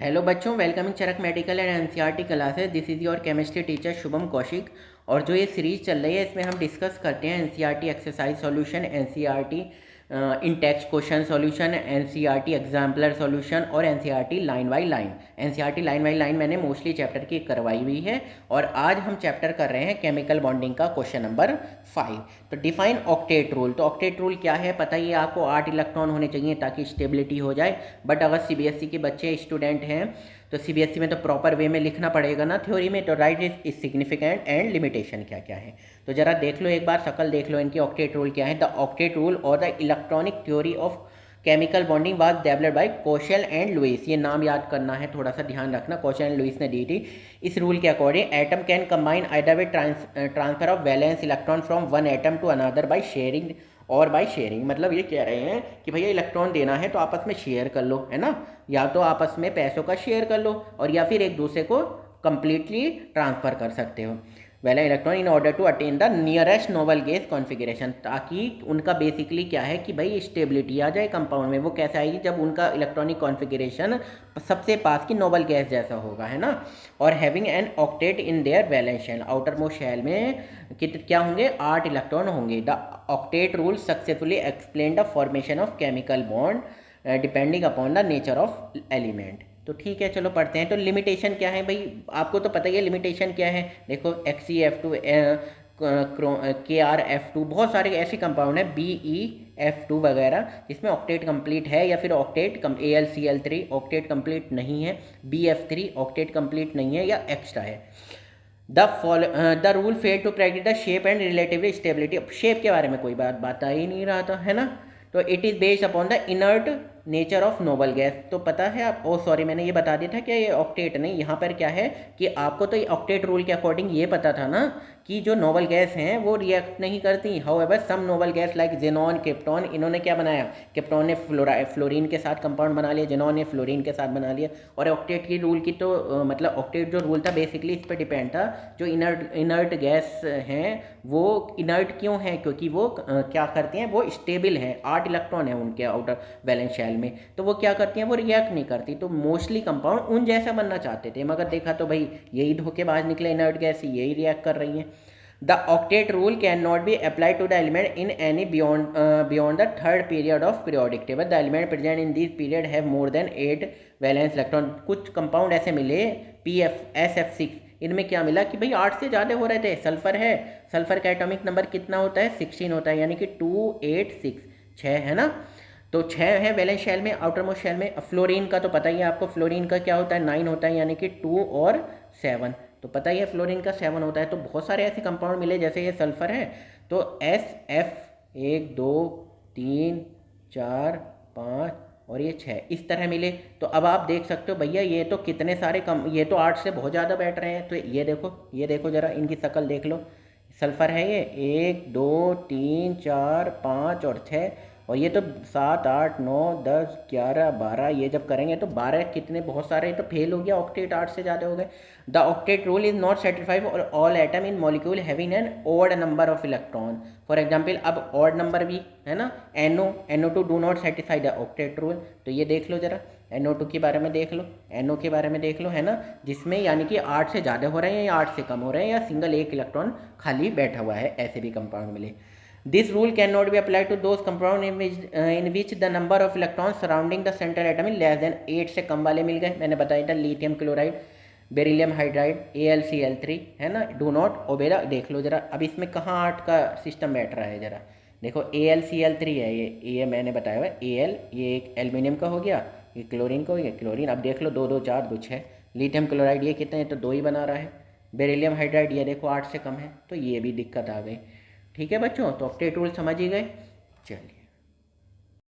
Hello बच्चों, welcoming Charak medical and NCERT classes. This is your chemistry teacher Shubham Kaushik. और जो ये सीरीज़ चल रही है इसमें हम डिस्कस करते हैं NCERT exercise solution, NCERT in text question solution, NCERT exemplar solution और NCERT line by line. NCERT line by line मैंने मोस्टली चैप्टर की करवाई हुई है और आज हम चैप्टर कर रहे हैं केमिकल बॉन्डिंग का क्वेश्चन नंबर 5। तो डिफाइन ऑक्टेट रूल। तो ऑक्टेट रूल क्या है पता ही है आपको, 8 इलेक्ट्रॉन होने चाहिए ताकि स्टेबिलिटी हो जाए। बट अगर सीबीएसई के बच्चे स्टूडेंट हैं तो सीबीएसई में तो प्रॉपर वे में लिखना पड़ेगा ना थ्योरी में। तो right is significant and limitation क्या क्या है तो जरा देख लो, एक बार शकल देख लो इनकी। ऑक्टेट रूल क्या है? द ऑक्टेट रूल और the electronic theory of chemical bonding was developed by Kossel and Lewis. ये नाम याद करना है, थोड़ा सा ध्यान रखना। कोशेल एंड लुईस ने दी थी। इस रूल के according atom can combine either with transfer of valence electron from one atom to another by sharing or by sharing. मतलब ये कह रहे हैं कि भैया इलेक्ट्रॉन देना है तो आपस में शेयर कर लो, है ना। या तो आपस में पैसों का शेयर कर लो और या फिर एक दूसरे को कंप्लीटली ट्रांसफ़र कर सकते हो valence electron in order to attain the nearest noble gas configuration. ताकि उनका बेसिकली क्या है कि भाई स्टेबिलिटी आ जाए कंपाउंड में। वो कैसे आएगी? जब उनका इलेक्ट्रॉनिक कॉन्फ़िगरेशन सबसे पास की नोबल गैस जैसा होगा, है ना। और having an octet in their valence shell. Outermost shell में क्या होंगे? 8 इलेक्ट्रॉन होंगे। The octet rule successfully explain the formation of chemical bond depending upon the nature of element. तो ठीक है, चलो पढ़ते हैं। तो लिमिटेशन क्या है भाई? आपको तो पता ही है लिमिटेशन क्या है। देखो XeF2, KrF2, बहुत सारे ऐसे कंपाउंड हैं, BeF2 वगैरह, जिसमें ऑक्टेट कंप्लीट है या फिर ऑक्टेट AlCl3 ऑक्टेट कंप्लीट नहीं है, BF3 ऑक्टेट कंप्लीट नहीं है या एक्स्ट्रा है। The rule fail to predict the shape and relative stability. अब शेप के बारे में कोई बात बता ही नहीं रहा था, है ना। तो it is based upon the inert nature of noble gas. तो पता है आप, ओ सॉरी मैंने ये बता दिया था कि ये ऑक्टेट नहीं, यहाँ पर क्या है कि आपको तो ये ऑक्टेट रूल के अकॉर्डिंग ये पता था ना कि जो नोबल गैस हैं वो रिएक्ट नहीं करती। However some noble gas like xenon, krypton, इन्होंने क्या बनाया? क्रिप्टॉन ने फ्लोरीन के साथ कंपाउंड बना लिया, जेनॉन ने फ्लोरीन के साथ बना लिया। और ऑक्टेट की रूल की तो मतलब ऑक्टेट जो रूल था बेसिकली इस पर डिपेंड था। जो इनर्ट गैस हैं वो इनर्ट क्यों हैं? क्योंकि वो क्या करती हैं? वो स्टेबल हैं। 8 इलेक्ट्रॉन है उनके आउटर वैलेंस शेल में, तो वो क्या करती हैं? वो रिएक्ट नहीं करती। तो मोस्टली कंपाउंड उन जैसा बनना चाहते थे, मगर देखा तो भाई यही धोखेबाज निकले, इनर्ट गैस यही रिएक्ट कर रही हैं। The octet rule can not be applied to the element in any beyond the third period of periodic table. The element present in this period have more than 8 valence electron. कुछ compound ऐसे मिले SF6, इनमें क्या मिला कि भाई 8 से ज़्यादा हो रहे थे। सल्फर है, सल्फर का एटॉमिक नंबर कितना होता है? 16 होता है, यानी कि 286, 6 है ना। तो 6 है वैलेंस शेल में, आउटर मोस्ट शेल में। फ्लोरीन का तो पता ही है आपको, फ्लोरीन का क्या होता है? 9 होता है, यानी कि 2 और 7 तो पता ही है फ्लोरीन का 7 होता है। तो बहुत सारे ऐसे कंपाउंड मिले, जैसे ये सल्फर है तो SF 1 2 3 4 5 और ये 6 इस तरह मिले। तो अब आप देख सकते हो भैया ये तो कितने सारे ये तो 8 से बहुत ज़्यादा बैठ रहे हैं। तो ये देखो, ये देखो ज़रा इनकी शक्ल देख लो। सल्फर है ये 1 2 3 4 5 और 6, और ये तो 7 8 9 10 11 12, ये जब करेंगे तो 12 कितने बहुत सारे तो फेल हो गया। ऑक्टेट 8 से ज़्यादा हो गए। The octet rule is not satisfied for all atom in molecule having an odd number of electron. For example अब ऑड नंबर भी है ना, NO2 do not satisfy the octet rule. तो ये देख लो जरा, NO2 के बारे में देख लो, NO के बारे में देख लो, है ना, जिसमें यानी कि 8 से ज़्यादा हो रहे हैं या 8 से कम हो रहे हैं या सिंगल एक इलेक्ट्रॉन खाली बैठा हुआ है, ऐसे भी कंपाउंड मिले। This rule cannot be applied to those compound in which the number of electrons surrounding the central atom is less than 8 से कम वाले मिल गए। मैंने बताया था lithium chloride, beryllium hydride, AlCl3, है ना। डू नॉट ओबेरा, देख लो जरा। अब इसमें कहाँ 8 का सिस्टम बैठ रहा है जरा देखो। AlCl3 है ये मैंने बताया हुआ Al, ये एक एल्यूमिनियम का हो गया, ये क्लोरीन का हो गया, क्लोरीन। अब देख लो 2 2 4 2 6। लिथियम क्लोराइड ये कितने हैं? तो 2 ही बना रहा है। बेरिलियम हाइड्राइड ये देखो 8 से कम है, तो ये भी दिक्कत आ गई। ठीक है बच्चों, तो ऑक्टेट रूल समझ ही गए। चलिए।